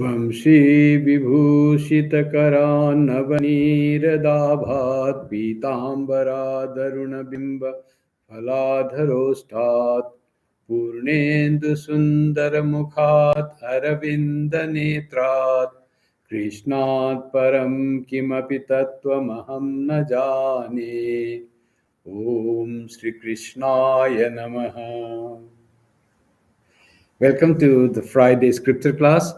वंशी विभूषितकरान्नवनीरदाभात् पीताम्बरादरुणबिम्ब फलाधरोष्ठात् पूर्णेन्दुसुन्दरमुखात् अरविन्दनेत्रात् कृष्णात् परं किमपि तत्त्वमहं न जाने। ॐ श्रीकृष्णाय नमः. Welcome to the Friday scripture class.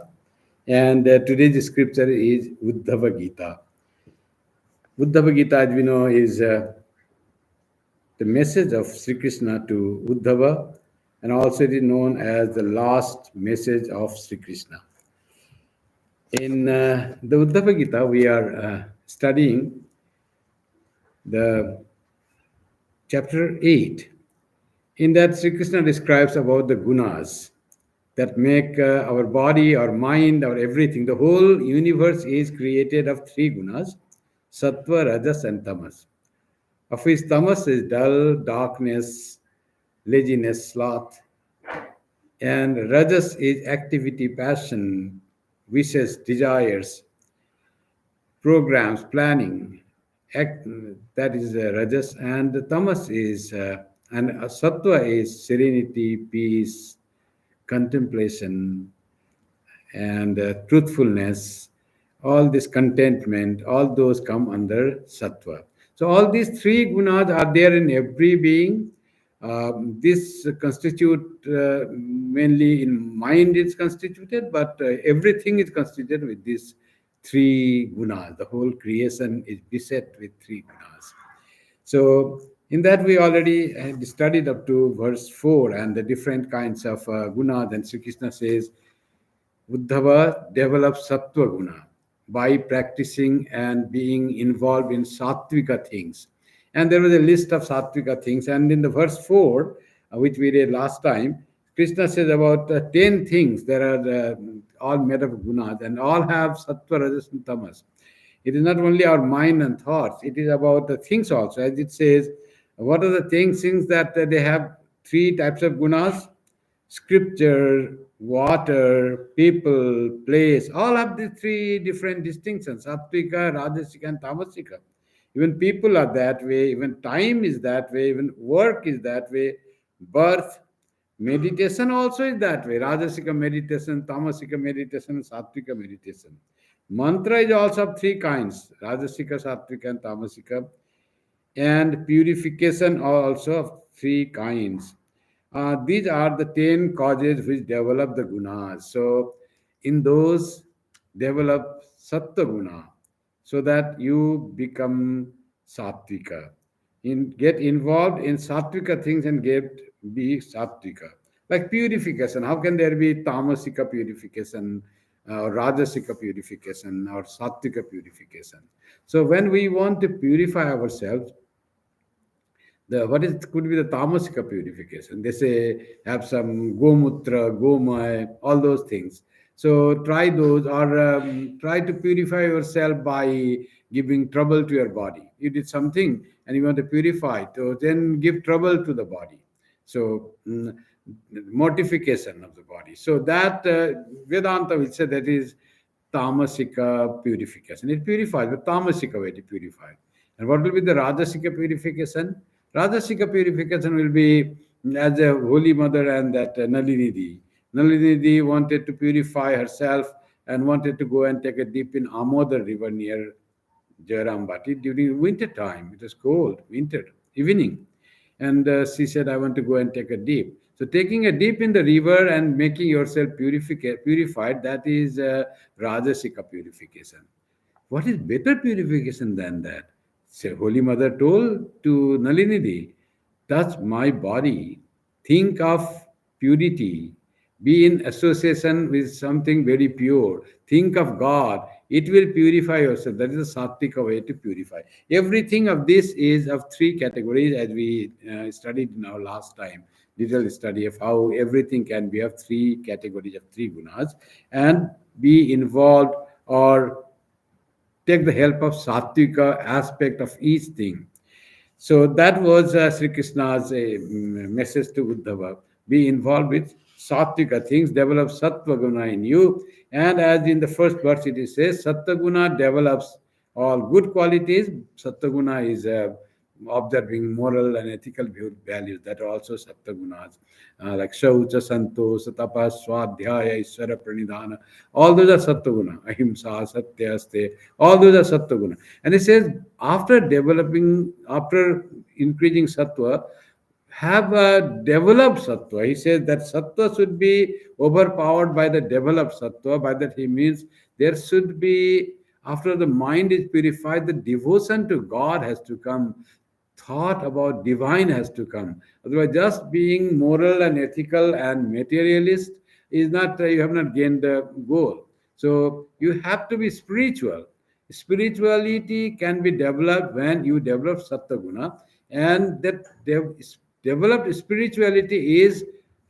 And today's scripture is Uddhava Gita. Uddhava Gita, as we know, is the message of Sri Krishna to Uddhava, and also it is known as the last message of Sri Krishna. In the Uddhava Gita, we are studying the chapter 8. In that, Sri Krishna describes about the gunas that make our body, our mind, our everything. The whole universe is created of three gunas: sattva, rajas, and tamas. Of which tamas is dull, darkness, laziness, sloth, and rajas is activity, passion, wishes, desires, programs, planning. That is rajas, and the tamas is and sattva is serenity, peace, contemplation, and truthfulness. All this contentment, all those come under sattva. So all these three gunas are there in every being. This constitute mainly in mind is constituted, but everything is constituted with these three gunas. The whole creation is beset with three gunas. So in that we already had studied up to verse 4 and the different kinds of gunas. And Sri Krishna says, Uddhava develops sattva guna by practicing and being involved in sattvika things. And there was a list of sattvika things. And in the verse 4, which we read last time, Krishna says about 10 things. There are all made of gunas and all have sattva, rajas, and tamas. It is not only our mind and thoughts, it is about the things also. As it says, what are the things that they have three types of gunas? Scripture, water, people, place, all have the three different distinctions: sattvika, rajasika, and tamasika. Even people are that way, even time is that way, even work is that way, birth, meditation also is that way: rajasika meditation, tamasika meditation, and sattvika meditation. Mantra is also of three kinds: rajasika, sattvika, and tamasika. And purification also of three kinds. These are the 10 causes which develop the gunas. So, in those, develop sattva guna so that you become sattvika. Get involved in sattvika things and be sattvika. Like purification. How can there be tamasika purification, or rajasika purification, or sattvika purification? So, when we want to purify ourselves, the what is could be the tamasika purification. They say have some gomutra, gomay, all those things. So try those, or try to purify yourself by giving trouble to your body. You did something and you want to purify it, so then give trouble to the body. So mortification of the body. So that Vedanta will say that is tamasika purification. It purifies, but tamasika way to purify. And what will be the rajasika purification? Rajasika purification will be as a holy mother and that Nalinidhi. Nalinidhi wanted to purify herself and wanted to go and take a dip in Amodar river near Jairambati during winter time. It was cold, winter, evening. And she said, I want to go and take a dip. So taking a dip in the river and making yourself purified, that is Rajasika purification. What is better purification than that? Say, Holy Mother told to Nalinidhi, touch my body, think of purity, be in association with something very pure, think of God, it will purify yourself. That is the Sattvika way to purify. Everything of this is of three categories, as we studied in our last time. Detailed study of how everything can be of three categories of three gunas and be involved or take the help of sattvika aspect of each thing. So that was Sri Krishna's message to Uddhava. Be involved with Sattvika things, develop sattva guna in you. And as in the first verse it is says, sattva guna develops all good qualities. Sattva guna is observing moral and ethical values, that are also sattva gunas, like shaucha, santosa, tapas, swadhyaya, isvara, pranidhana. All those are sattva guna. Ahimsa, satyaste. All those are sattva guna. And it says, after increasing sattva, have a developed sattva. He says that sattva should be overpowered by the developed sattva. By that he means there should be, after the mind is purified, the devotion to God has to come. Thought about divine has to come. Otherwise, just being moral and ethical and materialist is not, you have not gained the goal. So you have to be spiritual. Spirituality can be developed when you develop sattva guna, and that developed spirituality is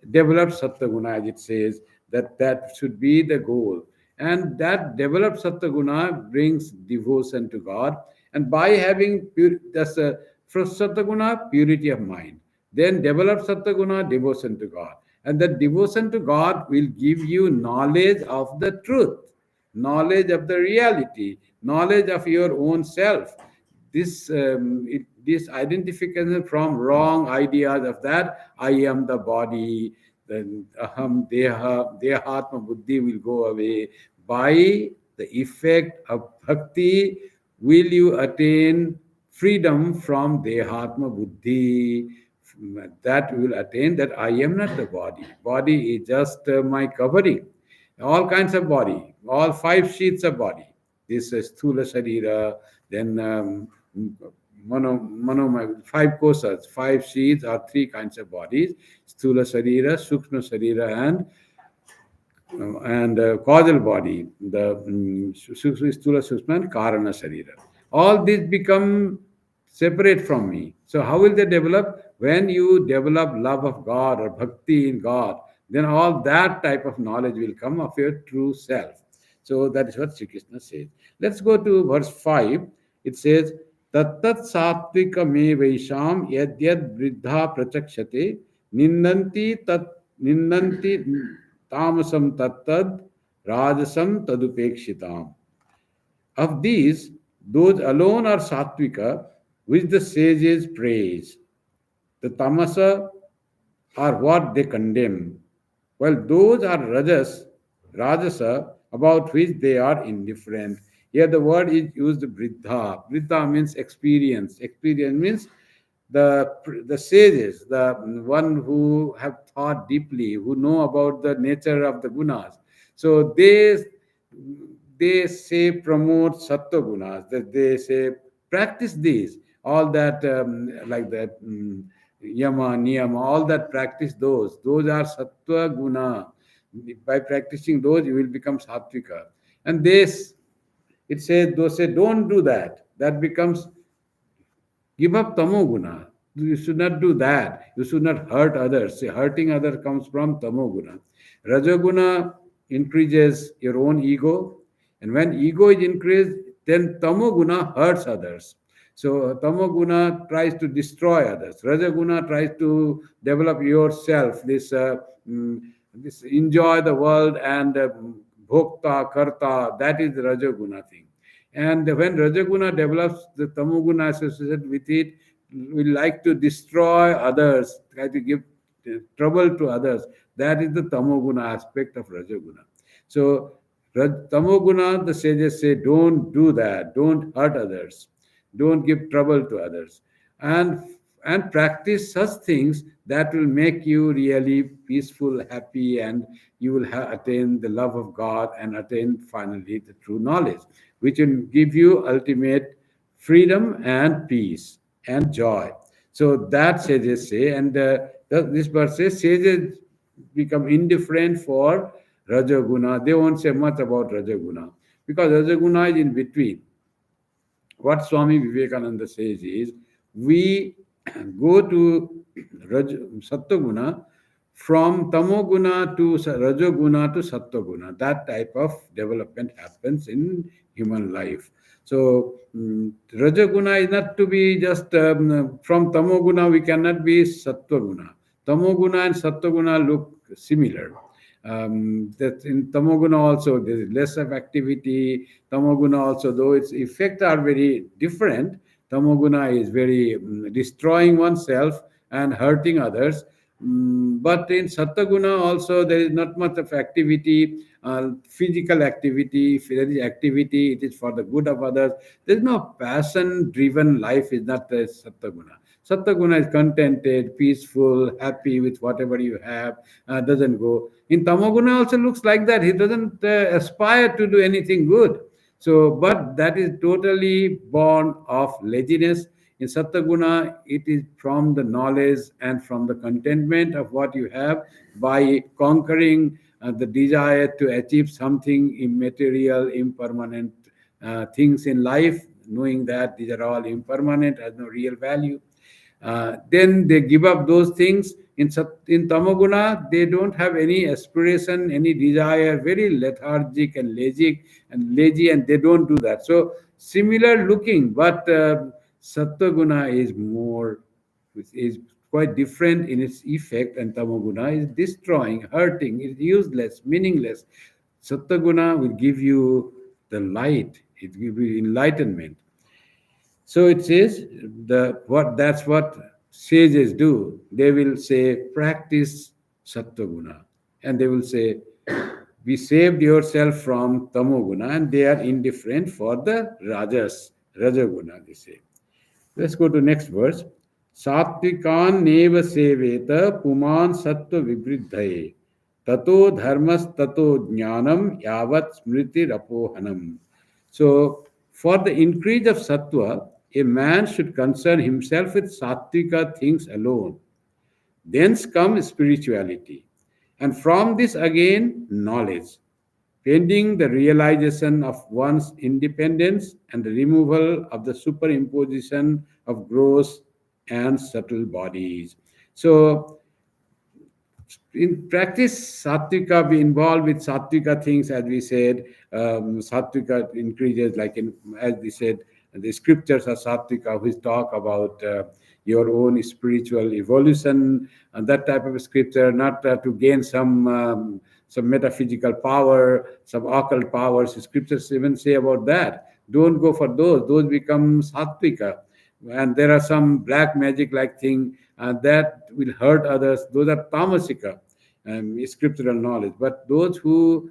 developed sattva guna, as it says, that should be the goal. And that developed sattva guna brings devotion to God. And by having that's a first sattva guna, purity of mind. Then develop sattva guna, devotion to God. And that devotion to God will give you knowledge of the truth, knowledge of the reality, knowledge of your own self. This identification from wrong ideas of that I am the body, then aham dehatma buddhi will go away. By the effect of bhakti will you attain freedom from dehatma buddhi. That will attain that I am not the body. Body is just my covering. All kinds of body, all five sheets of body. This is sthula sharira, then five kosas, five sheets are three kinds of bodies: sthula sharira, sukshma sharira, and causal body, the sthula sukshma and karana sharira. All these become separate from me. So how will they develop? When you develop love of God or bhakti in God, then all that type of knowledge will come of your true self. So that is what Sri Krishna says. Let's go to verse 5. It says, Tattat sattvika me vaisham yad yad vriddha prachakshate ninnanti tamasam tattad rajasam tadupekshitam. Of these, those alone are sattvika, which the sages praise. The tamasa are what they condemn, while those are rajasa, about which they are indifferent. Here the word is used vriddha. Vriddha means experience. Experience means the sages, the one who have thought deeply, who know about the nature of the gunas. So they say promote sattva gunas, that they say practice these, all that like that yama, niyama, all that practice those are sattva guna. By practicing those, you will become sattvika. And it says, those say, don't do that. That becomes, give up tamoguna. You should not do that. You should not hurt others. See, hurting others comes from tamoguna. Rajaguna increases your own ego. And when ego is increased, then tamoguna hurts others. So tamoguna tries to destroy others. Rajaguna tries to develop yourself, this enjoy the world and bhokta, karta, that is the Rajaguna thing. And when Rajaguna develops, the Tamoguna associated with it will like to destroy others, try to give trouble to others. That is the Tamoguna aspect of Rajaguna. So Tamoguna, the sages say, don't do that, don't hurt others, don't give trouble to others. And practice such things that will make you really peaceful, happy, and you will attain the love of God and attain finally the true knowledge, which will give you ultimate freedom and peace and joy. So that sages say, and this verse says sages become indifferent for Rajaguna. They won't say much about Rajaguna because Rajaguna is in between. What Swami Vivekananda says is, we go to Sattva-guna from Tamoguna to Rajoguna to Sattva-guna. That type of development happens in human life. So Rajoguna is not to be just from Tamoguna, we cannot be Sattva-guna. Tamoguna and Sattva-guna look similar. That in tamoguna also there is less of activity. Tamoguna also, though its effects are very different, tamoguna is very destroying oneself and hurting others. But in Sattaguna also there is not much of activity, physical activity. If there is activity, it is for the good of others. There is no passion-driven life. Is not Sattaguna. Sattaguna is contented, peaceful, happy with whatever you have. Doesn't go. In Tamoguna also looks like that. He doesn't aspire to do anything good. So, but that is totally born of laziness. In Sattaguna, it is from the knowledge and from the contentment of what you have by conquering the desire to achieve something immaterial, impermanent things in life, knowing that these are all impermanent, has no real value. Then they give up those things. In Tamoguna, they don't have any aspiration, any desire, very lethargic and lazy, and they don't do that. So similar looking, but Sattaguna is quite different in its effect, and Tamoguna is destroying, hurting, is useless, meaningless. Sattaguna will give you the light, it will give you enlightenment. So it says that's what sages do. They will say practice sattva, and they will say be saved yourself from tamoguna, and they are indifferent for the rajaguna. They say. Let's go to next verse. Satvikan neva seveta puman sattva vibridhaye tato dharmas tato jnanam yavat smriti rapohanam. So, for the increase of sattva, a man should concern himself with sattvika things alone. Thence comes spirituality. And from this again, knowledge, pending the realization of one's independence and the removal of the superimposition of gross and subtle bodies. So, in practice, sattvika, be involved with sattvika things, as we said. Sattvika increases, like as we said, the scriptures are sattvika, which talk about your own spiritual evolution, and that type of scripture, not to gain some metaphysical power, some occult powers. Scriptures even say about that. Don't go for those. Those become sattvika. And there are some black magic like thing that will hurt others. Those are tamasika, scriptural knowledge. But those who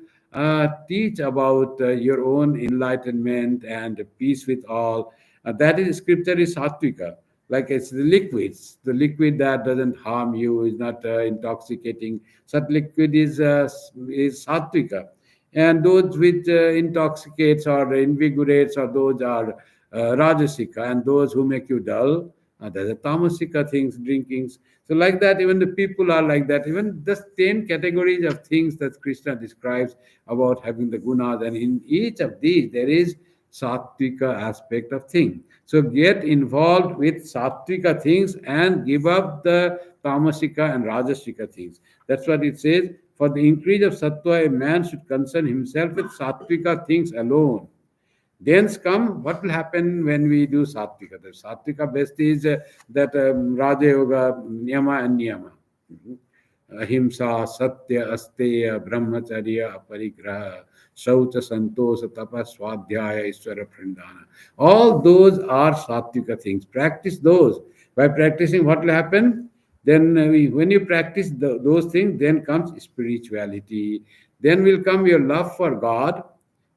teach about your own enlightenment and peace with all, that is scripture is sattvika. Like it's the liquid that doesn't harm you, is not intoxicating. Such liquid is sattvika. And those which intoxicates or invigorates, or those are rajasika, and those who make you dull, there's a tamasika things, drinkings. So like that, even the people are like that. Even the 10 categories of things that Krishna describes about having the gunas, and in each of these there is sattvika aspect of thing. So get involved with sattvika things and give up the tamasika and rajasika things. That's what it says. For the increase of sattva, a man should concern himself with sattvika things alone. Thence come what will happen when we do sattvika. The sattvika best is that Raja Yoga, Niyama and Niyama. Ahimsa, Satya, Asteya, Brahmacharya, Aparigraha, Shaucha, Santosha, Tapa, Swadhyaya, Iswara, Prindana. All those are sattvika things. Practice those. By practicing, what will happen? Then when you practice those things, then comes spirituality. Then will come your love for God.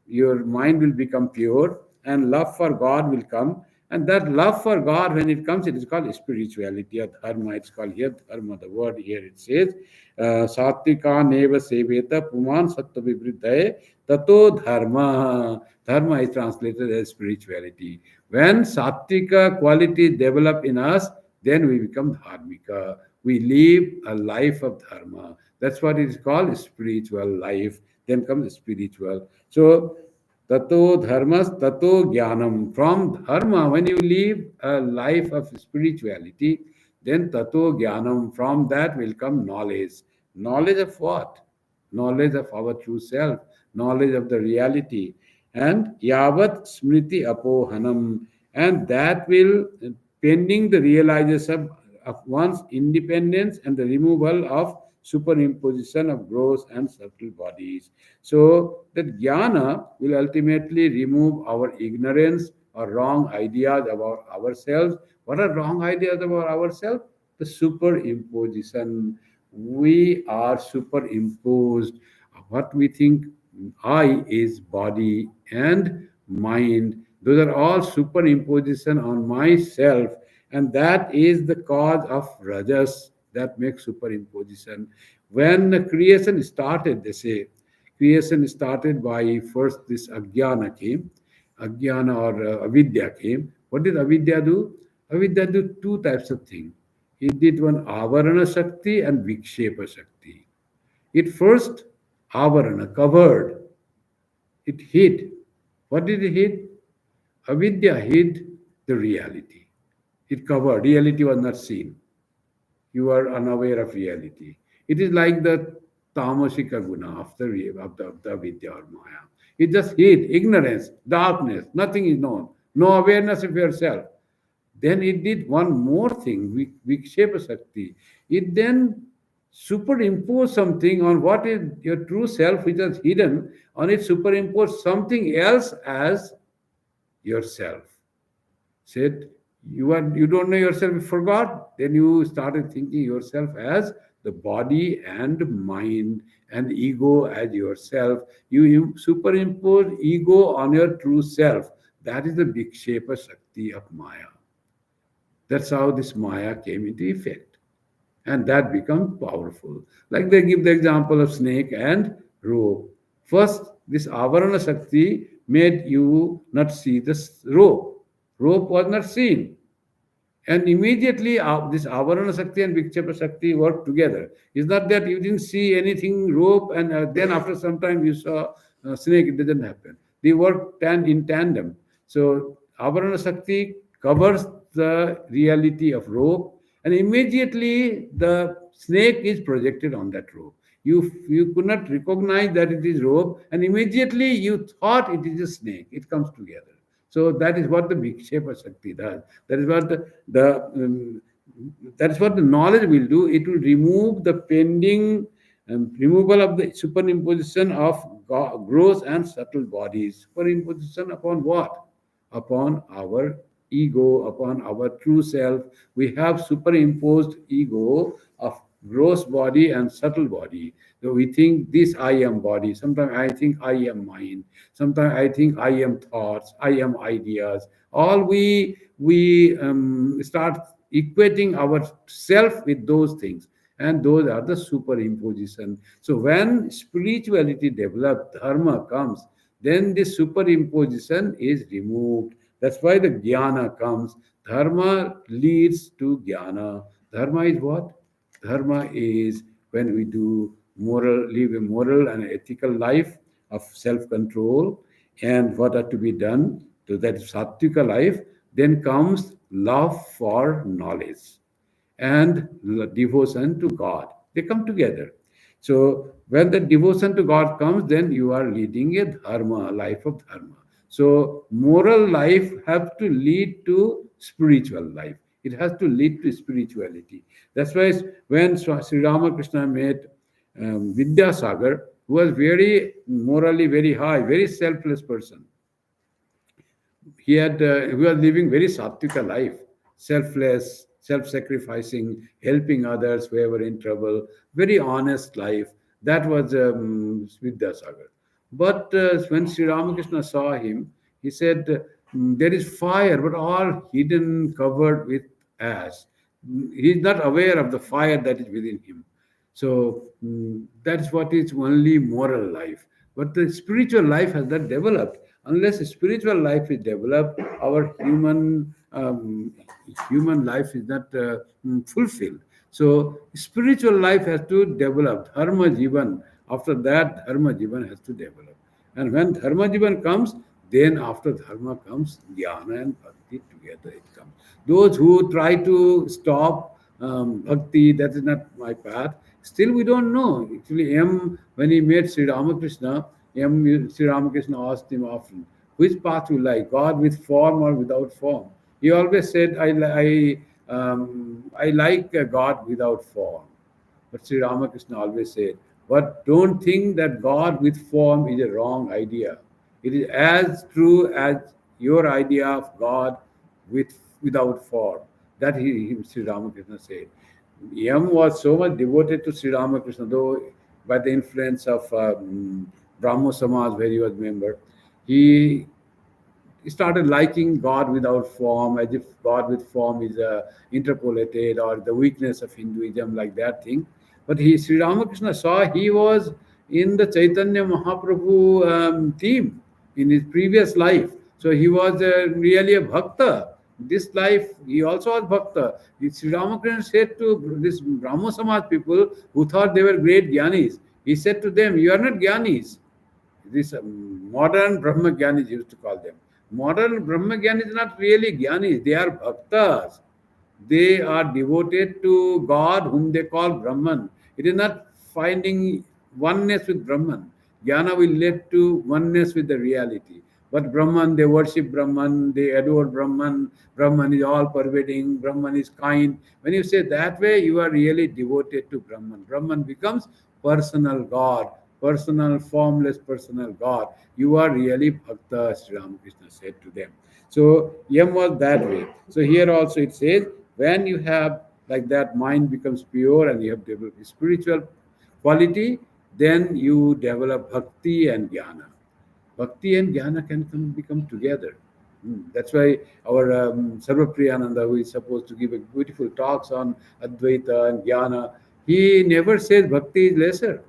Your mind will become pure, and love for God will come. And that love for God, when it comes, it is called spirituality or dharma. It's called here dharma. The word here it says, Sattvika neva seveta puman sattva vibridhaye tato dharma. Dharma is translated as spirituality. When sattvika qualities develop in us, then we become dharmika. We live a life of dharma. That's what it is called, spiritual life. Then comes spiritual. So, tato dharmas, tato jnanam. From dharma, when you live a life of spirituality, then tato jnanam. From that will come knowledge. Knowledge of what? Knowledge of our true self, knowledge of the reality. And yavat smriti apohanam. And that will, pending the realization of one's independence and the removal of superimposition of gross and subtle bodies. So that jnana will ultimately remove our ignorance or wrong ideas about ourselves. What are wrong ideas about ourselves? The superimposition. We are superimposed. What we think I is body and mind. Those are all superimposition on myself, and that is the cause of rajas that makes superimposition. When the creation started, they say, creation started by first this ajnana came, ajnana or avidya came. What did avidya do? Avidya do two types of things. It did one avarana shakti and vikshepa shakti. It first avarana covered, it hid. What did it hid? Avidya hid the reality. It covered. Reality was not seen. You are unaware of reality. It is like the tamasika guna of the Vidya or Maya. It just hid ignorance, darkness, nothing is known, no awareness of yourself. Then it did one more thing, Vikshepa Shakti. It then superimposed something on what is your true self, which is hidden, on it superimposed something else as yourself. Said you don't know yourself, you forgot, then you started thinking yourself as the body and mind and ego as yourself. You superimpose ego on your true self. That is the Vikshepa Shakti of Maya. That's how this Maya came into effect. And that becomes powerful. Like they give the example of snake and rope. First, this Avarana Shakti made you not see this rope. Rope was not seen. And immediately this Avarana Shakti and Vikshepa Shakti worked together. It's not that you didn't see anything rope and then after some time you saw a snake. It didn't happen. They work in tandem. So Avarana Shakti covers the reality of rope, and immediately the snake is projected on that rope. You could not recognize that it is rope, and immediately you thought it is a snake. It comes together. So that is what the Vikshepa Shakti does. That is what that is what the knowledge will do. It will remove the pending removal of the superimposition of gross and subtle bodies. Superimposition upon what? Upon our ego, upon our true self. We have superimposed ego of gross body and subtle body. So we think this I am body. Sometimes I think I am mind. Sometimes I think I am thoughts. I am ideas. All we start equating our self with those things, and those are the superimposition. So when spirituality develops, dharma comes, then this superimposition is removed. That's why the jnana comes. Dharma leads to jnana. Dharma is what? Dharma is when we live a moral and ethical life of self-control, and what are to be done to that sattvika life. Then comes love for knowledge and devotion to God. They come together. So when the devotion to God comes, then you are leading a dharma, a life of dharma. So moral life has to lead to spiritual life. It has to lead to spirituality. That's why when Sri Ramakrishna met Vidyasagar, who was very morally very high, very selfless person, he was living very sattvika life, selfless, self-sacrificing, helping others whoever in trouble, very honest life. That was Vidyasagar. But when Sri Ramakrishna saw him, he said, there is fire, but all hidden, covered with ash. He is not aware of the fire that is within him. So that's what is only moral life. But the spiritual life has not developed. Unless spiritual life is developed, our human life is not fulfilled. So spiritual life has to develop. Dharma jivan. After that, dharma jivan has to develop. And when dharma jivan comes, then after dharma comes jnana and bhakti together. It comes. Those who try to stop bhakti, that is not my path. Still, we don't know. Actually, when he met Sri Ramakrishna, Sri Ramakrishna asked him often, which path you like, God with form or without form? He always said, I like God without form. But Sri Ramakrishna always said, but don't think that God with form is a wrong idea. It is as true as your idea of God without form. That Sri Ramakrishna said. Yam was so much devoted to Sri Ramakrishna, though by the influence of Brahmo Samaj, where he was member, he started liking God without form, as if God with form is interpolated or the weakness of Hinduism, like that thing. But Sri Ramakrishna saw he was in the Chaitanya Mahaprabhu theme in his previous life. So he was really a bhakta. This life, he also was bhakta. Sri Ramakrishna said to this Brahmo Samaj people who thought they were great jnanis, he said to them, you are not jnanis. This modern Brahma Gyanis used to call them. Modern Brahma Gyanis is not really Gyanis, they are bhaktas. They are devoted to God, whom they call Brahman. It is not finding oneness with Brahman. Jnana will lead to oneness with the reality. But Brahman, they worship Brahman, they adore Brahman. Brahman is all pervading, Brahman is kind. When you say that way, you are really devoted to Brahman. Brahman becomes personal God, personal, formless, personal God. You are really Bhakta, Sri Ramakrishna said to them. So Yam was that way. So here also it says, when you have like that, mind becomes pure and you have developed spiritual quality, then you develop bhakti and jnana. Bhakti and jnana can become together. That's why our Sarvapriyananda, who is supposed to give a beautiful talks on Advaita and jnana, he never says bhakti is lesser.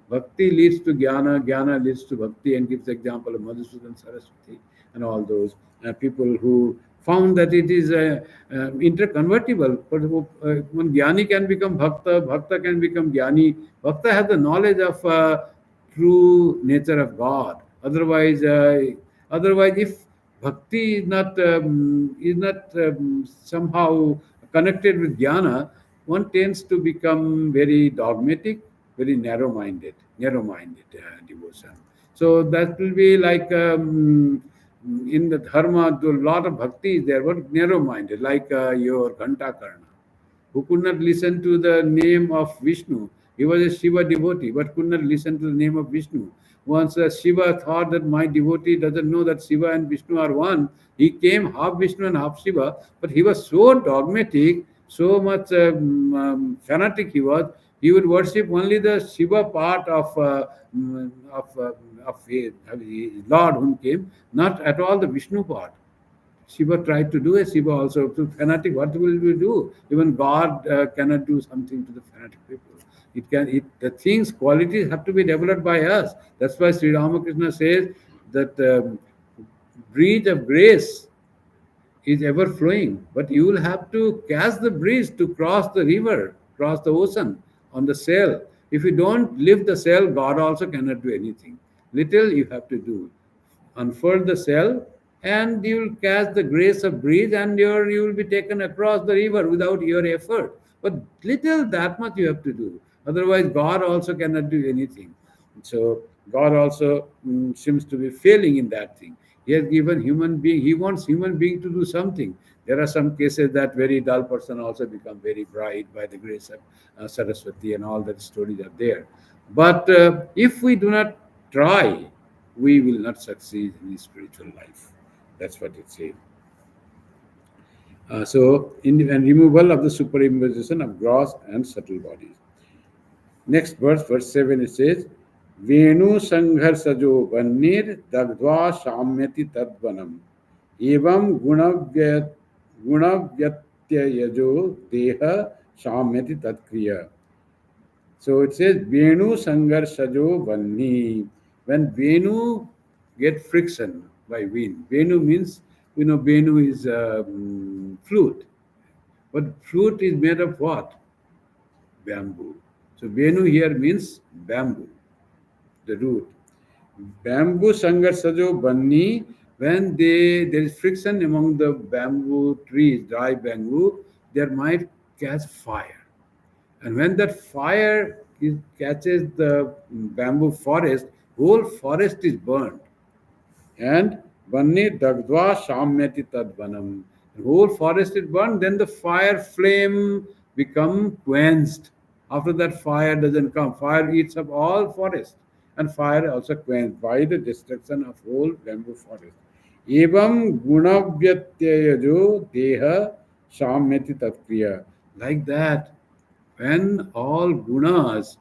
Bhakti leads to jnana, jnana leads to bhakti, and gives the example of Madhusudan Saraswati and all those people who found that it is interconvertible. But when jnani can become bhakta, bhakta can become jnani. Bhakta has the knowledge of true nature of God. Otherwise, if bhakti is not somehow connected with jnana, one tends to become very dogmatic, very narrow-minded devotion. So that will be like in the dharma, a lot of bhakti is there, but narrow-minded, like your Ghantakarna, who could not listen to the name of Vishnu. He was a Shiva devotee, but could not listen to the name of Vishnu. Once Shiva thought that my devotee doesn't know that Shiva and Vishnu are one, he came half Vishnu and half Shiva, but he was so dogmatic, so much fanatic he would worship only the Shiva part of his Lord whom came, not at all the Vishnu part. Shiva tried to do it. Shiva also to fanatic. What will we do? Even God cannot do something to the fanatic people. The things, qualities have to be developed by us. That's why Sri Ramakrishna says that breeze of grace is ever flowing, but you will have to catch the breeze to cross the river, cross the ocean on the sail. If you don't lift the sail, God also cannot do anything. Little you have to do. Unfurl the sail, and you will catch the grace of breeze, and you will be taken across the river without your effort. But little that much you have to do. Otherwise, God also cannot do anything. So God also seems to be failing in that thing. He has given human being. He wants human being to do something. There are some cases that very dull person also become very bright by the grace of Saraswati, and all that stories are there. But if we do not try, we will not succeed in the spiritual life. That's what it says. And removal of the superimposition of gross and subtle bodies. Next verse 7, it says, Venu sangharsajo vannir dagdva shamyati tadvanam evam gunavyattyayajo deha shamyati tadkriya. So it says, Venu sangharsajo vanni. When Venu get friction by wind, Venu means, Venu is flute. But flute is made of what? Bamboo. So Venu here means bamboo, the root. Bamboo sangarsajo banni, when there is friction among the bamboo trees, dry bamboo, there might catch fire. And when that fire catches the bamboo forest, whole forest is burned. And Vanni Dagdva Shamyati Tadvanam. The whole forest is burned, then the fire flame become quenched. After that, fire doesn't come. Fire eats up all forest, and fire also quenched by the destruction of whole bamboo forest. Evam gunavyatyaya deha shamyati tatkriya. Like that, when all gunas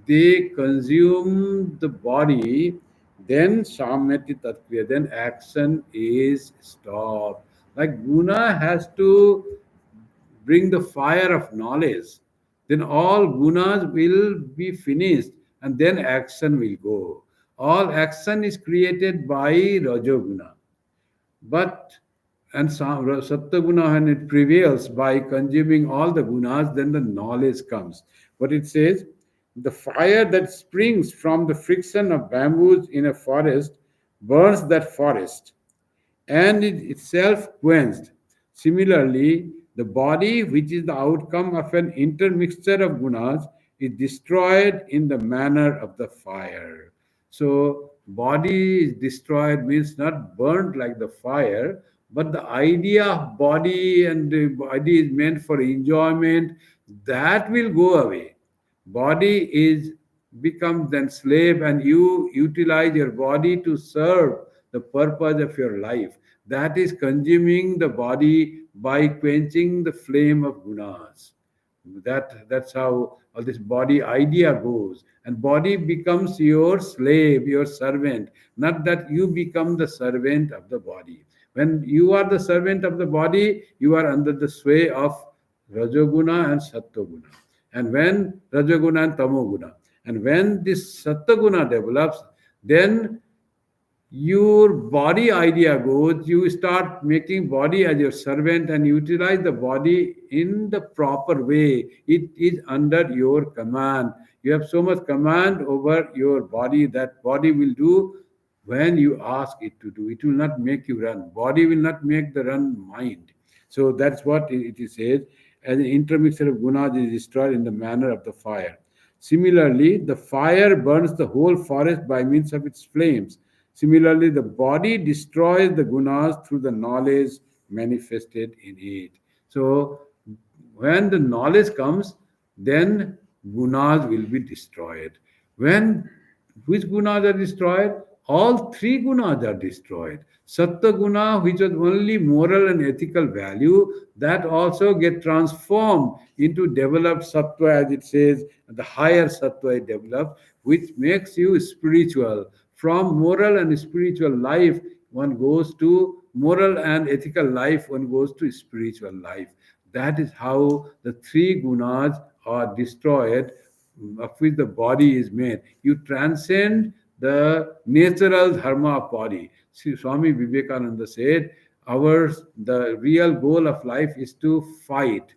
they consume the body, then shamyati tatkriya, then action is stopped. Like guna has to bring the fire of knowledge, then all gunas will be finished, and then action will go. All action is created by rajoguna, but and Sattva when it prevails by consuming all the gunas, then the knowledge comes. What it says, the fire that springs from the friction of bamboos in a forest burns that forest and it itself quenched. Similarly, the body, which is the outcome of an intermixture of gunas, is destroyed in the manner of the fire. So, body is destroyed means not burnt like the fire, but the idea of body and the body is meant for enjoyment, that will go away. Body is becomes then slave, and you utilize your body to serve the purpose of your life. That is consuming the body by quenching the flame of gunas. That's how all this body idea goes, and body becomes your slave, your servant. Not that you become the servant of the body. When you are the servant of the body, you are under the sway of rajoguna and sattoguna. And when rajoguna and tamoguna, and when this sattoguna develops, then your body idea goes, you start making body as your servant and utilize the body in the proper way. It is under your command. You have so much command over your body that body will do when you ask it to do. It will not make you run. Body will not make the run mind. So that's what it says. As an intermixture of gunas is destroyed in the manner of the fire. Similarly, the fire burns the whole forest by means of its flames. Similarly, the body destroys the gunas through the knowledge manifested in it. So, when the knowledge comes, then gunas will be destroyed. When which gunas are destroyed? All three gunas are destroyed. Sattva guna, which was only moral and ethical value, that also get transformed into developed sattva, as it says, the higher sattva is developed, which makes you spiritual. From moral and spiritual life, one goes to moral and ethical life, one goes to spiritual life. That is how the three gunas are destroyed, of which the body is made. You transcend the natural dharma of body. See, Swami Vivekananda said, the real goal of life is to fight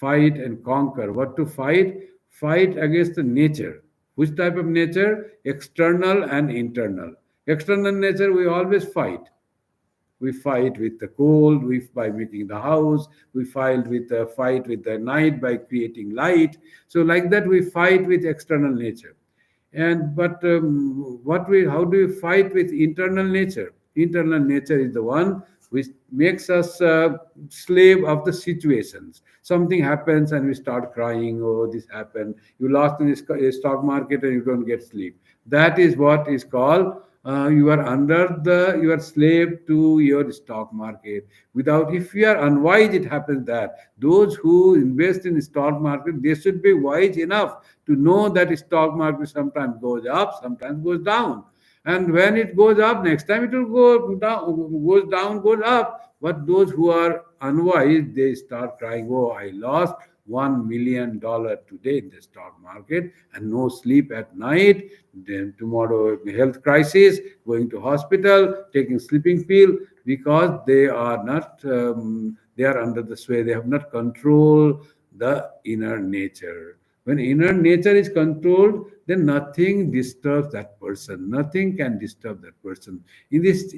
and conquer. What to fight? Fight against the nature. Which type of nature? External and internal. External nature, we always fight. We fight with the cold, we by making the house, we fight with the night by creating light. So like that, we fight with external nature. And but how do we fight with internal nature? Internal nature is the one which makes us slave of the situations. Something happens and we start crying. Oh, this happened. You lost in the stock market and you don't get sleep. That is what is called you are slave to your stock market. Without, if you are unwise, it happens that those who invest in the stock market, they should be wise enough to know that stock market sometimes goes up, sometimes goes down. And when it goes up, next time it will go down, goes down, goes up. But those who are unwise, they start crying, oh, I lost $1 million today in the stock market, and no sleep at night. Then tomorrow, health crisis, going to hospital, taking sleeping pill, because they are not, they are under the sway. They have not controlled the inner nature. When inner nature is controlled, then nothing disturbs that person. Nothing can disturb that person. In this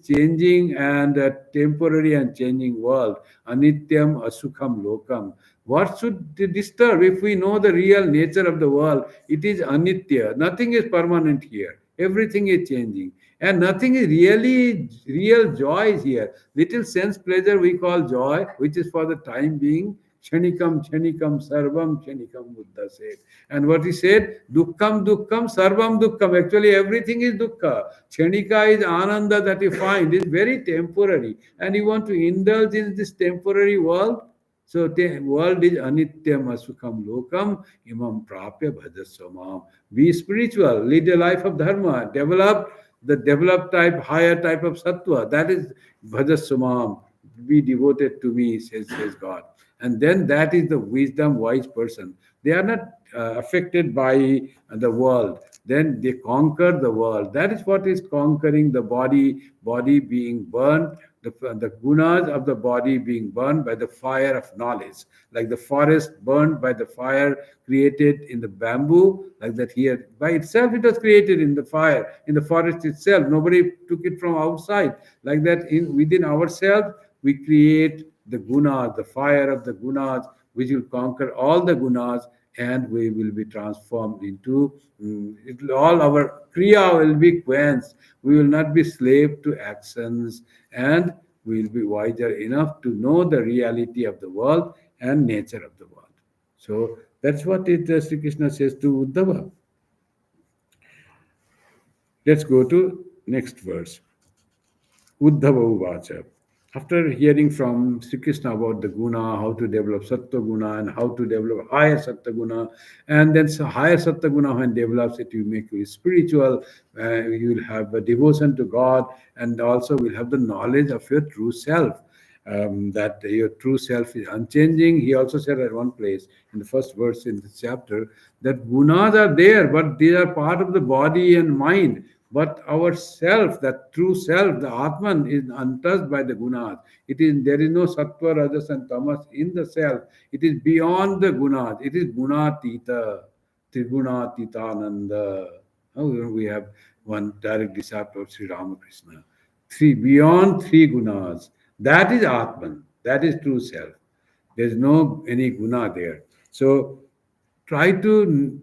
changing and temporary and changing world, anityam asukham lokam. What should disturb? If we know the real nature of the world, it is anitya. Nothing is permanent here. Everything is changing. And nothing is really real joy is here. Little sense pleasure we call joy, which is for the time being Kshanikam, Kshanikam, Sarvam Kshanikam, Buddha said. And what he said, Dukkham, Dukkham, Sarvam Dukkham. Actually, everything is Dukkha. Kshanika is Ananda that you find, is very temporary. And you want to indulge in this temporary world. So the world is anityam asukham lokam imam prapya bhajasvamam. Be spiritual, lead a life of dharma, develop the developed type, higher type of sattva. That is bhajasvamam. Be devoted to me, says God. And then that is the wisdom, wise person. They are not affected by the world. Then they conquer the world. That is what is conquering the body being burned, the gunas of the body being burned by the fire of knowledge, like the forest burned by the fire created in the bamboo, like that here. By itself, it was created in the fire, in the forest itself. Nobody took it from outside. Like that, within ourselves, we create the gunas, the fire of the gunas, which will conquer all the gunas, and we will be transformed into all our kriya will be quenched. We will not be slave to actions, and we will be wiser enough to know the reality of the world and nature of the world. So that's what Sri Krishna says to Uddhava. Let's go to next verse. Uddhava Uvacha. After hearing from Sri Krishna about the guna, how to develop sattva guna and how to develop higher sattva guna, and then higher sattva guna when develops it, you make you spiritual, you will have a devotion to God, and also will have the knowledge of your true self. That your true self is unchanging. He also said at one place in the first verse in this chapter that gunas are there, but they are part of the body and mind. But our self, that true self, the Atman, is untouched by the gunas. There is no sattva, rajas, and tamas in the self. It is beyond the gunas. It is gunatita, trigunaatitananda. We have one direct disciple of Sri Ramakrishna. Beyond three gunas. That is Atman. That is true self. There is no any guna there. So try to,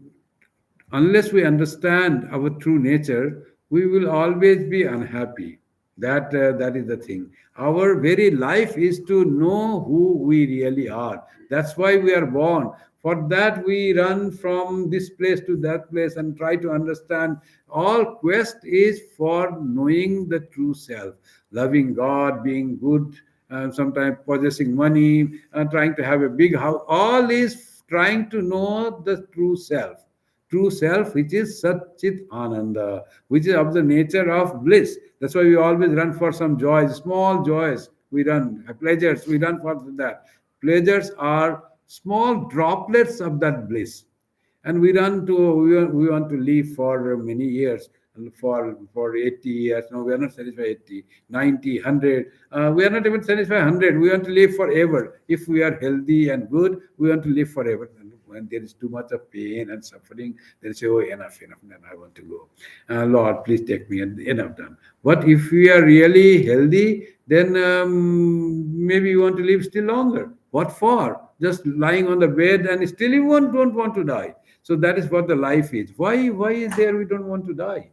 unless we understand our true nature, we will always be unhappy. That is the thing. Our very life is to know who we really are. That's why we are born. For that we run from this place to that place and try to understand. All quest is for knowing the true self, loving God, being good, and sometimes possessing money, and trying to have a big house. All is trying to know the true self. True self, which is Satchit Ananda, which is of the nature of bliss. That's why we always run for some joys, small joys. We run, pleasures, we run for that. Pleasures are small droplets of that bliss. And we want to live for many years, for 80 years. No, we are not satisfied 80, 90, 100. We are not even satisfied 100. We want to live forever. If we are healthy and good, we want to live forever. When there is too much of pain and suffering, then say, oh, enough, then I want to go. Lord, please take me, and enough done. But if we are really healthy, then maybe you want to live still longer. What for? Just lying on the bed and still you don't want to die. So that is what the life is. Why is there we don't want to die?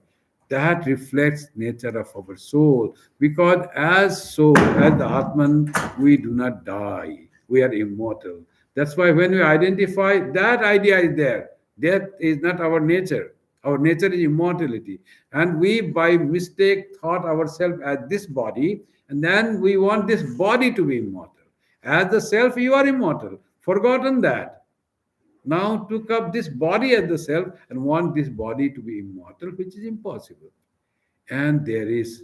That reflects nature of our soul. Because as soul, as the Atman, we do not die. We are immortal. That's why when we identify, that idea is there. Death is not our nature. Our nature is immortality. And we, by mistake, thought ourselves as this body, and then we want this body to be immortal. As the self, you are immortal. Forgotten that. Now took up this body as the self and want this body to be immortal, which is impossible. And there is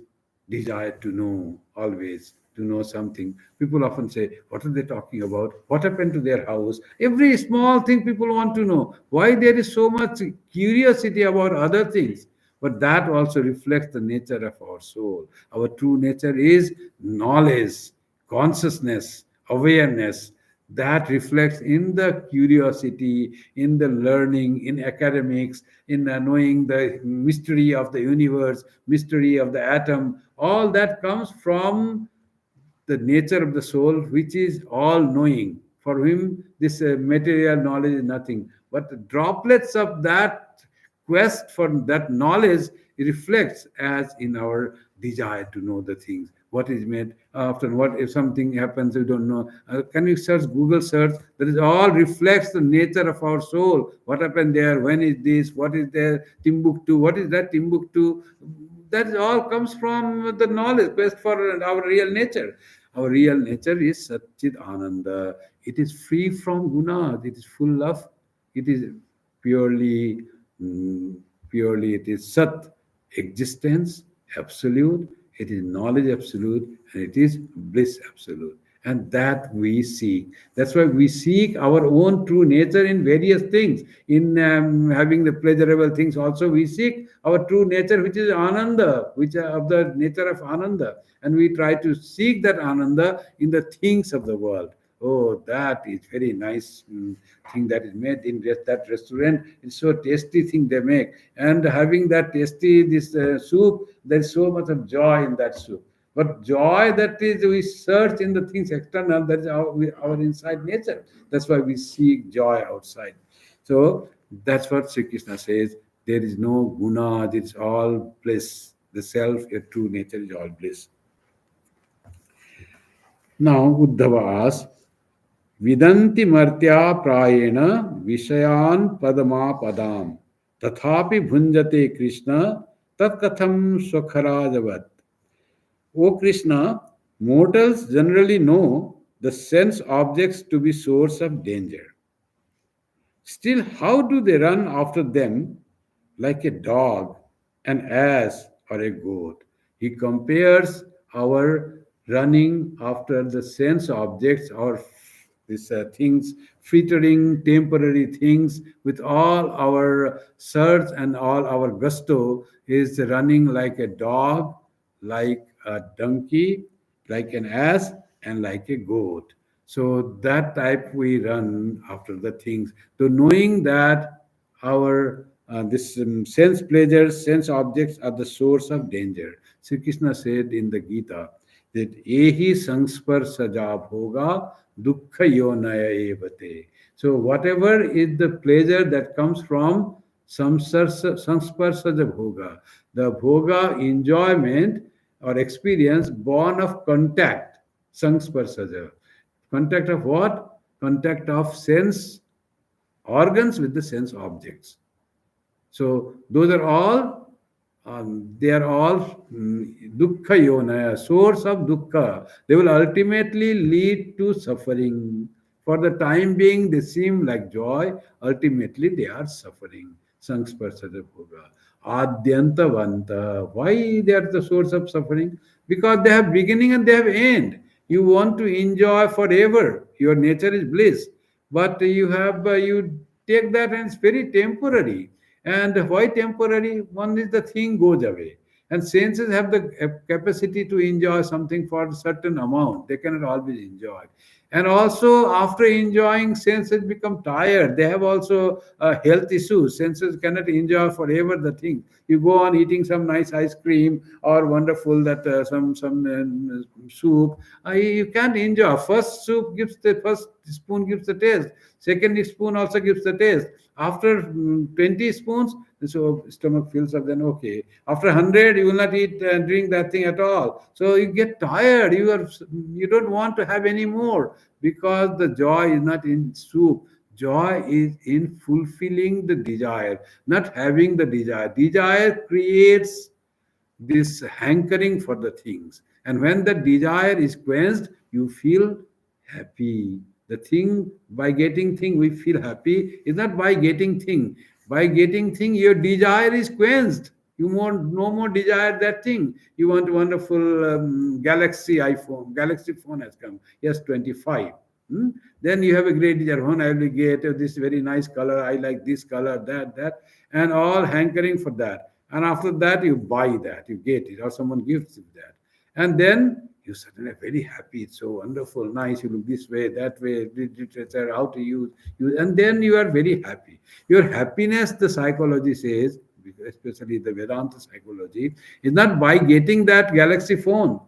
desire to know, always to know something. People often say, what are they talking about? What happened to their house? Every small thing people want to know. Why there is so much curiosity about other things? But that also reflects the nature of our soul. Our true nature is knowledge, consciousness, awareness. That reflects in the curiosity, in the learning, in academics, in knowing the mystery of the universe, mystery of the atom. All that comes from the nature of the soul, which is all knowing. For him, this material knowledge is nothing. But the droplets of that quest for that knowledge reflects as in our desire to know the things. what is made after, what if something happens you don't know. Can you search, Google search, that is all reflects the nature of our soul. What happened there, when is this, what is there, Timbuktu, what is that Timbuktu? That all comes from the knowledge quest for our real nature. Our real nature is Satchit Ananda. It is free from guna. It is full of, it is purely, mm, purely it is Sat, existence, absolute. It is knowledge absolute, and it is bliss absolute. And that we seek. That's why we seek our own true nature in various things. In having the pleasurable things, also we seek our true nature, which is Ananda, which are of the nature of Ananda. And we try to seek that Ananda in the things of the world. Oh, that is very nice thing that is made in that restaurant. It's so tasty thing they make. And having that tasty this soup, there's so much of joy in that soup. But joy, that is, we search in the things external, that is our inside nature. That's why we seek joy outside. So that's what Sri Krishna says. There is no guna, it's all bliss. The self, your true nature is all bliss. Now Uddhava asks, Vidanti martya prayena vishayan padama padam tathapi bhunjate Krishna tat katham swakharajavat. O Krishna, mortals generally know the sense objects to be source of danger. Still, how do they run after them like a dog, an ass, or a goat? He compares our running after the sense objects or these things, frittering temporary things, with all our search and all our gusto, is running like a dog, like a donkey, like an ass, and like a goat. So that type we run after the things. So knowing that our this sense pleasures, sense objects are the source of danger. Sri Krishna said in the Gita that ehi sangsparsaja bhoga dukkha yonaya evate. So whatever is the pleasure that comes from sangsparsaja bhoga, the bhoga enjoyment or experience born of contact, sangsparsaja. Contact of what? Contact of sense organs with the sense objects. So those are all, they are all dukkha yona, source of dukkha. They will ultimately lead to suffering. For the time being, they seem like joy. Ultimately, they are suffering. Sangsparsada bhoga. Adyantavanta. Why they are the source of suffering? Because they have beginning and they have end. You want to enjoy forever. Your nature is bliss. But you take that and it's very temporary. And why temporary? One is the thing goes away. And senses have the capacity to enjoy something for a certain amount. They cannot always enjoy. And also, after enjoying, senses become tired. They have also health issues. Senses cannot enjoy forever the thing. You go on eating some nice ice cream or wonderful that some soup. You can't enjoy. First spoon gives the taste. Second spoon also gives the taste. After 20 spoons, so stomach fills up, then okay. After 100, you will not eat and drink that thing at all. So you get tired. You don't want to have any more, because the joy is not in soup. Joy is in fulfilling the desire, not having the desire. Desire creates this hankering for the things. And when the desire is quenched, you feel happy. The thing, by getting thing, we feel happy, is not by getting thing. By getting thing, your desire is quenched. You want no more desire that thing. You want a wonderful Galaxy phone has come. Yes, 25. Then you have a great desire. When I will get this very nice color, I like this color, that, and all hankering for that. And after that, you buy that, you get it, or someone gives you that. And then you suddenly are very happy. It's so wonderful, nice. You look this way, that way, literature, how to use, and then you are very happy. Your happiness, the psychology says, especially the Vedanta psychology, is not by getting that Galaxy phone.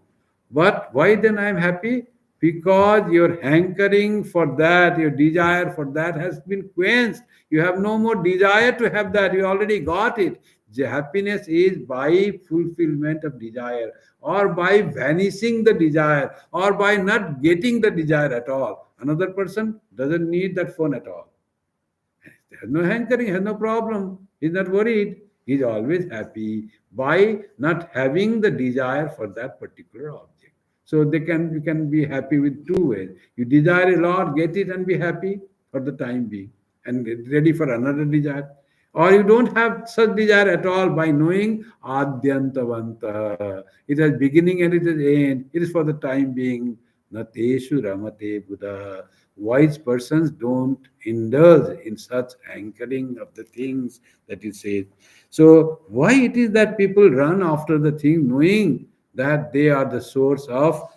But why then I am happy? Because your hankering for that, your desire for that has been quenched. You have no more desire to have that. You already got it. The happiness is by fulfillment of desire, or by vanishing the desire, or by not getting the desire at all. Another person doesn't need that phone at all. There's no hankering, has no problem. He's not worried. He's always happy by not having the desire for that particular object. So you can be happy with two ways. You desire a lot, get it and be happy for the time being, and get ready for another desire. Or you don't have such desire at all by knowing Adyantavanta. It has beginning and it has end. It is for the time being. Nateshu Ramate Buddha. Wise persons don't indulge in such anchoring of the things that you say. So why it is that people run after the thing knowing that they are the source of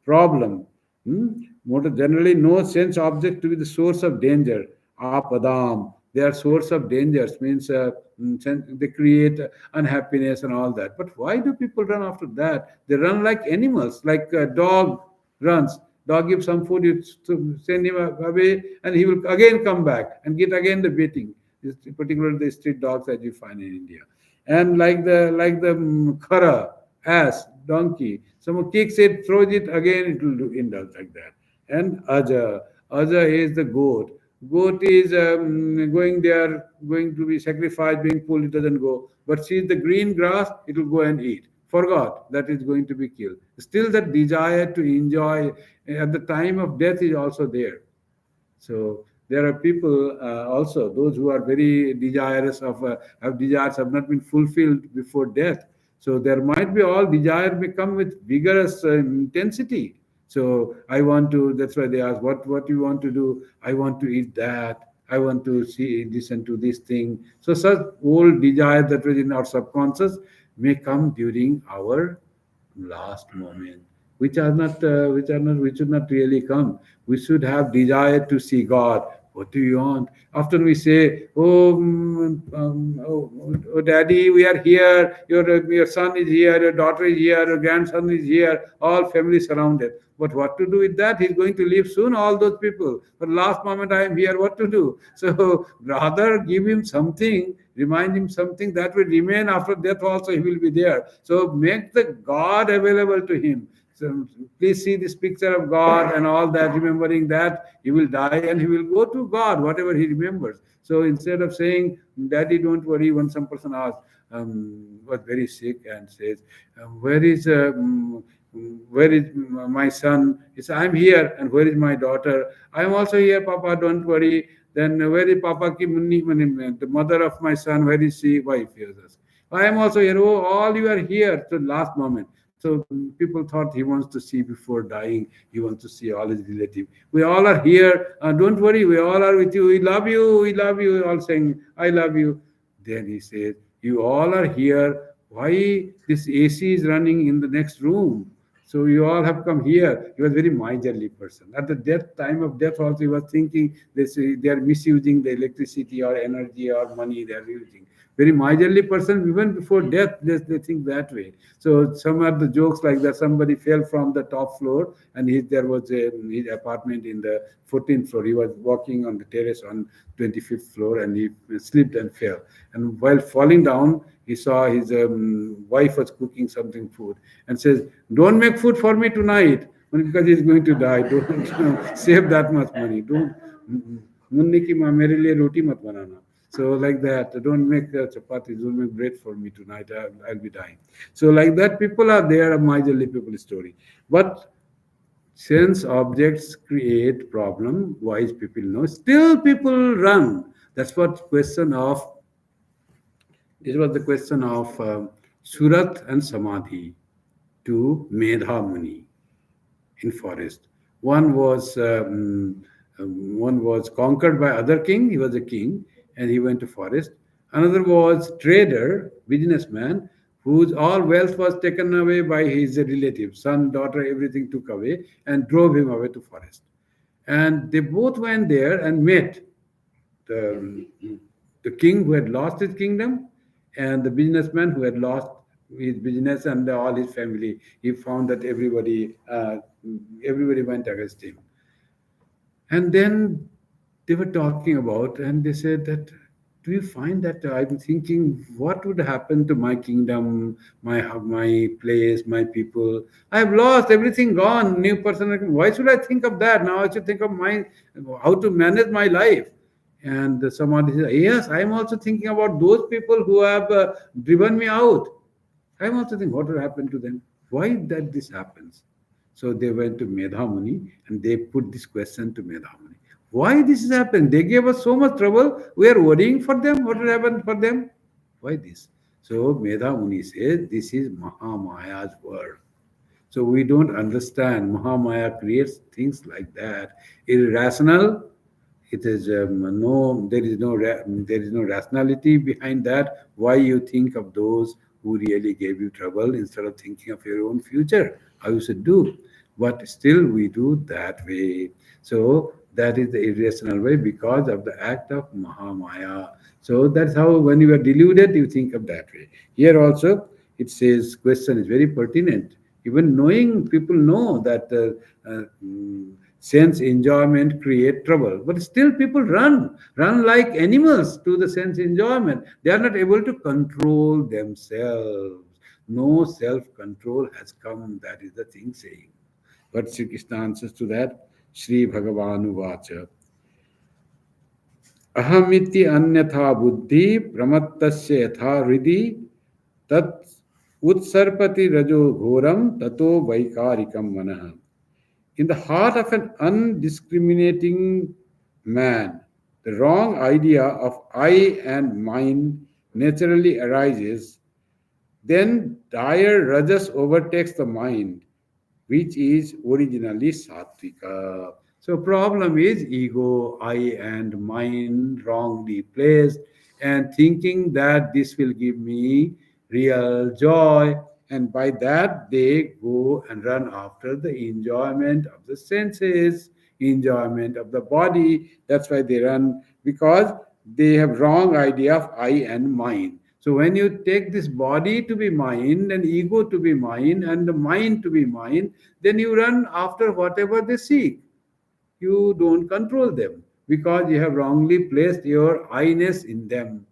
problem? Hmm? Generally, no sense object to be the source of danger. Apadam. They are source of dangers, means they create unhappiness and all that. But why do people run after that? They run like animals, like a dog runs. Dog gives some food, you send him away, and he will again come back and get again the beating. Particularly the street dogs that you find in India. And like the khara, ass, donkey, someone kicks it, throws it again, it will indulge like that. And aja is the goat. Goat is going there, going to be sacrificed, being pulled, it doesn't go. But sees the green grass, it will go and eat. Forgot that is going to be killed. Still, that desire to enjoy at the time of death is also there. So there are people also, those who are very desirous of have desires have not been fulfilled before death. So there might be all desire may come with vigorous intensity. So I want to. That's why they ask, what you want to do? I want to eat that. I want to see listen to this thing. So such old desire that was in our subconscious may come during our last moment, which should not really come. We should have desire to see God. What do you want? Often we say, oh, daddy, we are here. Your son is here. Your daughter is here. Your grandson is here. All family surrounded. But what to do with that? He's going to leave soon. All those people. But last moment I am here. What to do? So rather give him something, remind him something that will remain after death. Also, he will be there. So make the God available to him. So please see this picture of God and all that, remembering that he will die and he will go to God, whatever he remembers. So instead of saying, Daddy, don't worry, when some person asks, was very sick and says, where is my son? He says, I'm here. And where is my daughter? I'm also here, Papa, don't worry. Then where is Papa ki munni, the mother of my son, where is she? Wife, he says. I am also here. Oh, all you are here to the last moment. So people thought he wants to see before dying. He wants to see all his relatives. We all are here. Don't worry. We all are with you. We love you. We love you. All saying, I love you. Then he says, you all are here. Why this AC is running in the next room? So you all have come here. He was a very miserly person. At the time of death also, he was thinking they are misusing the electricity or energy or money they are using. Very miserly person, even before death, they think that way. So some are the jokes like that. Somebody fell from the top floor, and there was his apartment in the 14th floor. He was walking on the terrace on 25th floor, and he slipped and fell. And while falling down, he saw his wife was cooking something food, and says, "Don't make food for me tonight, because he's going to die. Don't save that much money. Don't Munni की माँ मेरे लिए रोटी मत बनाना." So like that, don't make chapati, don't make bread for me tonight. I'll be dying. So like that, people are there, a miserly people story. But since objects create problem, wise people know. Still, people run. That's what question of. This was the question of Surat and Samadhi to Medha Muni in forest. One was conquered by other king. He was a king, and he went to forest. Another was trader, businessman, whose all wealth was taken away by his relatives, son, daughter, everything took away, and drove him away to forest. And they both went there and met the, the king who had lost his kingdom and the businessman who had lost his business and all his family. He found that everybody went against him. And then they were talking about, and they said that do you find that I'm thinking, what would happen to my kingdom, my place, my people? I've lost everything, gone, new person. Why should I think of that? Now I should think of my how to manage my life. And somebody says, yes, I'm also thinking about those people who have driven me out. I'm also thinking, what will happen to them? Why that this happens? So they went to Medhamuni and they put this question to Medhamuni. Why this has happened? They gave us so much trouble. We are worrying for them. What will happen for them? Why this? So Medhamuni says this is Mahamaya's world. So we don't understand. Mahamaya creates things like that. Irrational. It is no. There is no rationality behind that. Why you think of those who really gave you trouble instead of thinking of your own future? How you should do. But still, we do that way. So that is the irrational way because of the act of Mahamaya. So that's how when you are deluded, you think of that way. Here also, it says question is very pertinent. Even knowing people know that sense enjoyment create trouble, but still people run like animals to the sense enjoyment. They are not able to control themselves. No self control has come. That is the thing saying. But Sri Krishna answers to that. Shri Bhagavanu Vacha. अहमिति अन्यथा बुद्धि प्रमत्तस्य यथा हृदि तत् उत्सर्पति रजो घोरम ततो वैकारिकम मनः. In the heart of an undiscriminating man, the wrong idea of I and mine naturally arises. Then dire rajas overtakes the mind, which is originally sattvika. So problem is ego, I and mine wrongly placed, and thinking that this will give me real joy, and by that they go and run after the enjoyment of the senses, enjoyment of the body. That's why they run, because they have wrong idea of I and mine. So when you take this body to be mine and ego to be mine and the mind to be mine, then you run after whatever they seek. You don't control them because you have wrongly placed your I-ness in them.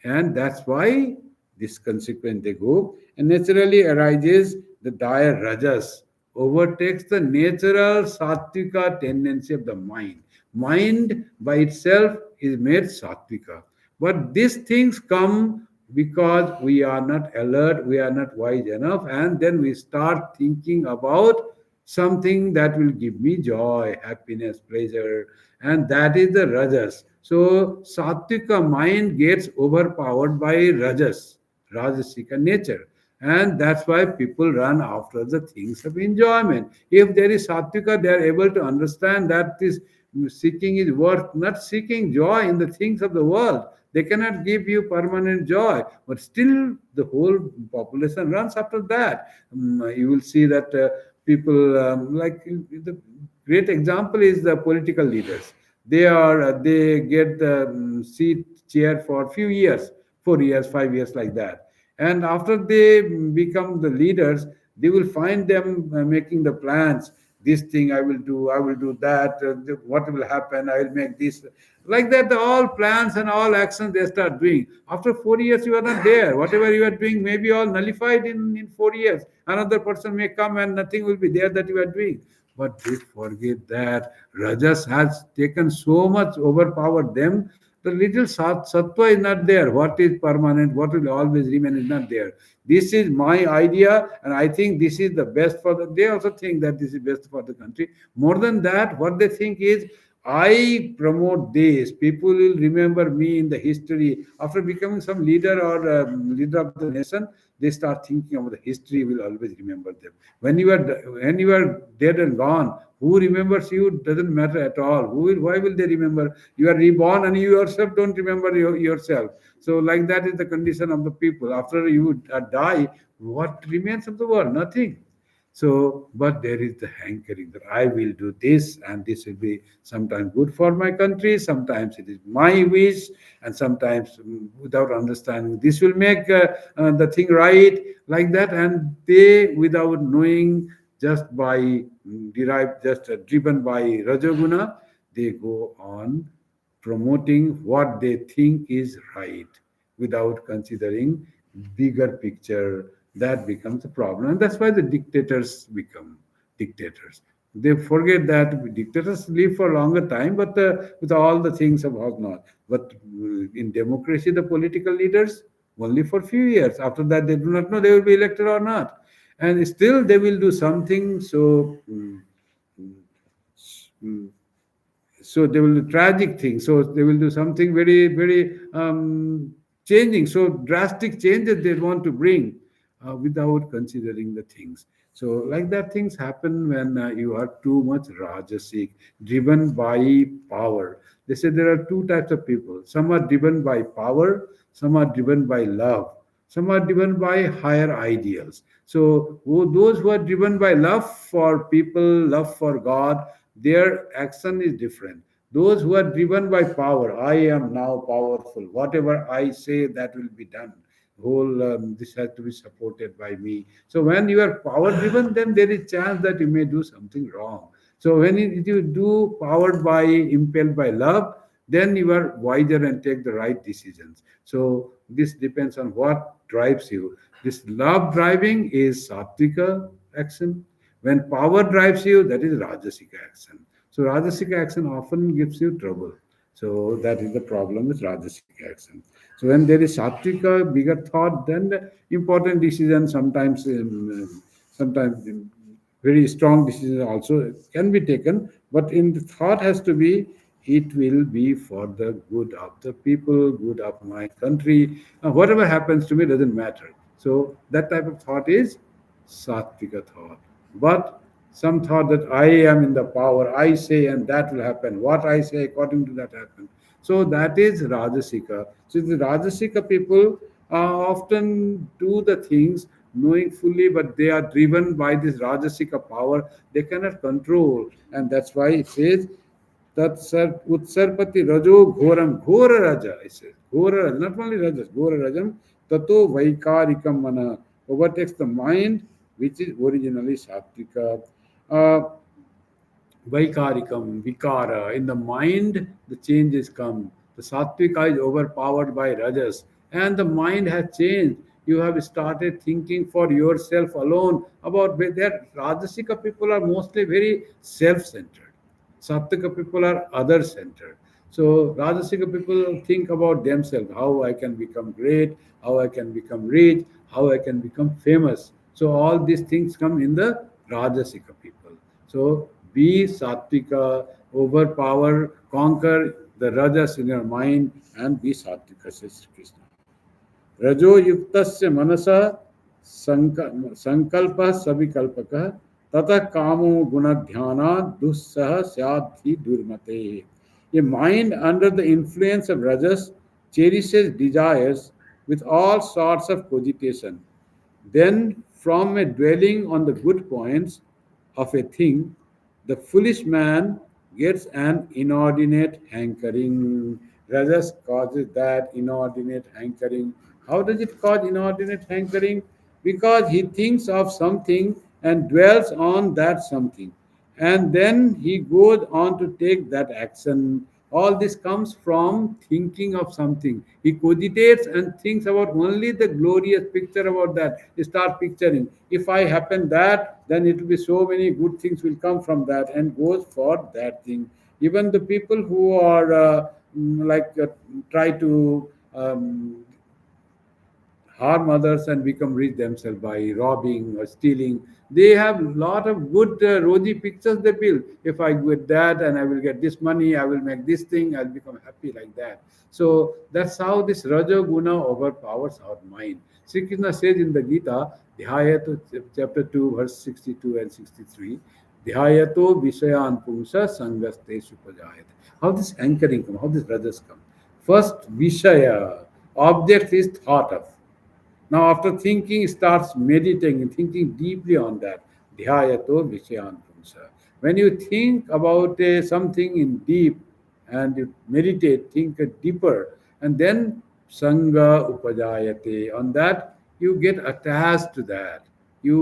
And that's why this consequent they go. And naturally arises the dire rajas, overtakes the natural sattvika tendency of the mind. Mind by itself is made sattvika. But these things come because we are not alert, we are not wise enough, and then we start thinking about something that will give me joy, happiness, pleasure, and that is the rajas. So sattvika mind gets overpowered by rajas, rajasika nature. And that's why people run after the things of enjoyment. If there is sattvika, they are able to understand that this seeking is worth not seeking joy in the things of the world. They cannot give you permanent joy, but still the whole population runs after that. You will see that people like the great example is the political leaders. They get the seat chair for a few years, 4 years, 5 years, like that, and after they become the leaders, they will find them making the plans. This thing I will do that. What will happen? I will make this, like that. The all plans and all actions they start doing. After 4 years, you are not there. Whatever you are doing may be all nullified in 4 years. Another person may come and nothing will be there that you are doing. But they forget that Rajas has taken so much overpowered them. The little sattva is not there. What is permanent, what will always remain is not there. This is my idea, and I think this is the best for the. They also think that this is best for the country. More than that, what they think is, I promote this. People will remember me in the history. After becoming some leader or leader of the nation, they start thinking about the history. Will always remember them. When you are dead and gone, who remembers you doesn't matter at all. Why will they remember? You are reborn and you yourself don't remember yourself. So like that is the condition of the people. After you die, what remains of the world? Nothing. So, but there is the hankering that I will do this, and this will be sometimes good for my country, sometimes it is my wish, and sometimes without understanding, this will make the thing right, like that. And they, without knowing, just by driven by Rajoguna, they go on promoting what they think is right without considering bigger picture. That becomes a problem, and that's why the dictators become dictators. They forget that dictators live for a longer time, but with all the things of not. But in democracy, the political leaders only for few years. After that, they do not know they will be elected or not, and still they will do something. Mm, so they will do tragic things. So they will do something very, very changing. So drastic changes they want to bring without considering the things. So like that, things happen when you are too much rajasic, driven by power. They say there are two types of people. Some are driven by power. Some are driven by love. Some are driven by higher ideals. So those who are driven by love for people, love for God, their action is different. Those who are driven by power, I am now powerful. Whatever I say, that will be done. Whole this has to be supported by me. So when you are power driven, then there is chance that you may do something wrong. So when you do powered by, impelled by love, then you are wiser and take the right decisions. So this depends on what drives you. This love driving is sattvika action. When power drives you, that is rajasic action. So rajasic action often gives you trouble. So that is the problem with rajasic action. So when there is sattvika, bigger thought, then the important decision sometimes very strong decisions also can be taken. But in the thought has to be, it will be for the good of the people, good of my country. Whatever happens to me doesn't matter. So that type of thought is sattvika thought. But some thought that I am in the power, I say, and that will happen. What I say, according to that happen. So that is Rajasika. So the Rajasika people often do the things knowing fully, but they are driven by this Rajasika power. They cannot control, and that's why it says that Utsarpati Rajo Ghoram Ghora Raja. It says Ghora, not only Rajas, Ghora Rajam Tato Vaikarikam Mana overtakes the mind, which is originally Sattvika. Uh, Vaikarikam, Vikara. In the mind, the changes come. The Sattvika is overpowered by Rajas, and the mind has changed. You have started thinking for yourself alone about that. Rajasika people are mostly very self centered. Sattvika people are other centered. So Rajasika people think about themselves, how I can become great, how I can become rich, how I can become famous. So all these things come in the Rajasika people. So be sattvika, overpower, conquer the rajas in your mind, and be sattvika, says Krishna. Rajo yuktasya manasa sankalpa savikalpaka tata kamo gunadhyana dussah syadhi durmate. A mind under the influence of rajas cherishes desires with all sorts of cogitation. Then, from a dwelling on the good points of a thing, the foolish man gets an inordinate hankering. Rajas causes that inordinate hankering. How does it cause inordinate hankering? Because he thinks of something and dwells on that something, and then he goes on to take that action. All this comes from thinking of something. He cogitates and thinks about only the glorious picture about that. He starts picturing, if I happen that, then it will be so many good things will come from that, and goes for that thing. Even the people who are try to harm others and become rich themselves by robbing or stealing. They have a lot of good rosy pictures they build. If I get that and I will get this money, I will make this thing, I'll become happy like that. So that's how this Raja Guna overpowers our mind. Sri Krishna says in the Gita, Dhyayato, chapter 2, verse 62 and 63, Dhyayato Vishayan Pumsa Sangaste Supajayate. How this anchoring come, how this rajas come. First, Vishaya, object is thought of. Now, after thinking, starts meditating, thinking deeply on that. Dhyayato Vishayan Pumsa. When you think about something in deep and you meditate, think deeper, and then Sangha Upajayate. On that, you get attached to that. You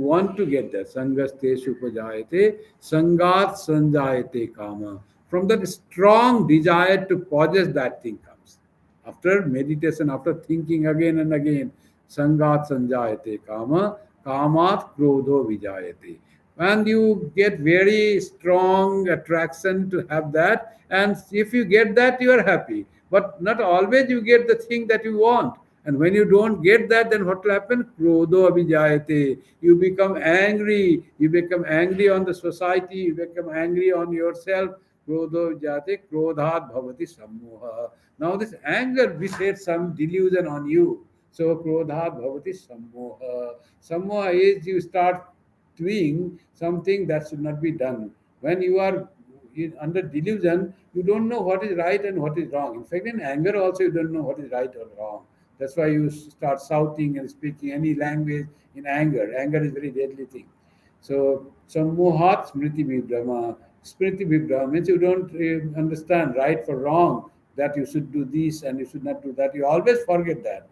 want to get that. Sangaste Upajayate, Sangat Sanjayate Kama. From that strong desire to possess that thing comes. After meditation, after thinking again and again, Sangat Sanjayate Kama, Kamat Krodho Vijayate. And you get very strong attraction to have that. And if you get that, you are happy. But not always you get the thing that you want. And when you don't get that, then what will happen? Krodho abhijayate. You become angry. You become angry on the society. You become angry on yourself. Krodho abhijayate. Krodhat bhavati sammoha. Now this anger creates some delusion on you. So krodhat bhavati sammoha. Sammoha is you start doing something that should not be done. When you are under delusion, you don't know what is right and what is wrong. In fact, in anger also, you don't know what is right or wrong. That's why you start shouting and speaking any language in anger. Anger is a very deadly thing. So, sammohat smriti vibhrama. Smriti vibhrama means you don't understand right for wrong, that you should do this and you should not do that. You always forget that.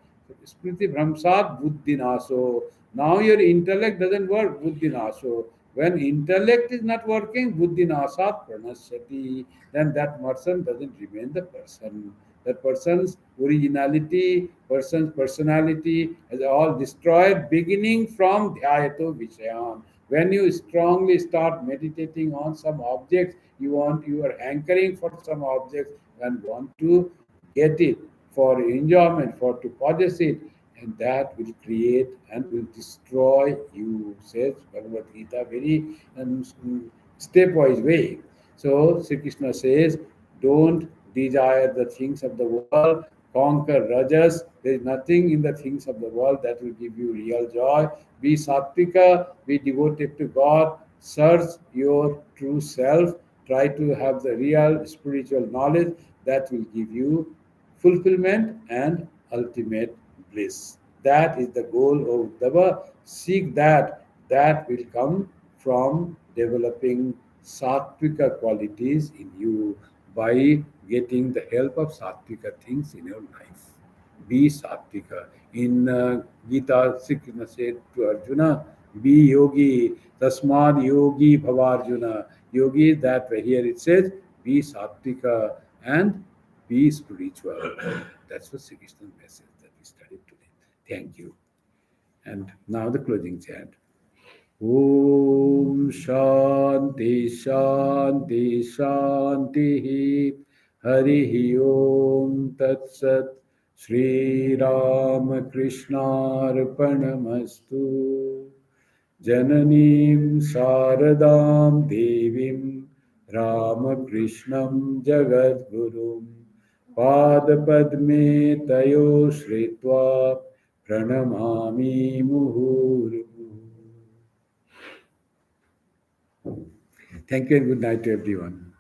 Smriti Brahmsat Buddhinaso. Now your intellect doesn't work, Buddhinaso. When intellect is not working, Buddhinasat Pranasati, then that person doesn't remain the person. That person's originality, person's personality is all destroyed, beginning from Dhyayato Vishayan. When you strongly start meditating on some objects, you are hankering for some objects and want to get it for enjoyment, for to possess it, and that will create and will destroy you, says Bhagavad Gita, very stepwise way. So Sri Krishna says, don't desire the things of the world, conquer rajas. There is nothing in the things of the world that will give you real joy. Be sattvika, be devoted to God, search your true self, try to have the real spiritual knowledge that will give you fulfillment and ultimate bliss. That is the goal of Uddhava. Seek that. That will come from developing sattvika qualities in you by getting the help of sattvika things in your life. Be sattvika. In Gita, Sri Krishna said to Arjuna, be yogi, tasmad yogi bhavarjuna. Yogi is that way. Here it says, be sattvika and be spiritual. That's what Sri Krishna's message that we studied today. Thank you. And now the closing chant. Om Shanti Shanti Shanti Hari Om Tat Sat Sri Ramakrishna Arpanamastu Jananim Saradam Devim Ramakrishnam Jagadgurum Padapadme Tayo Shritva Pranamami Muhurmu. Thank you and good night to everyone.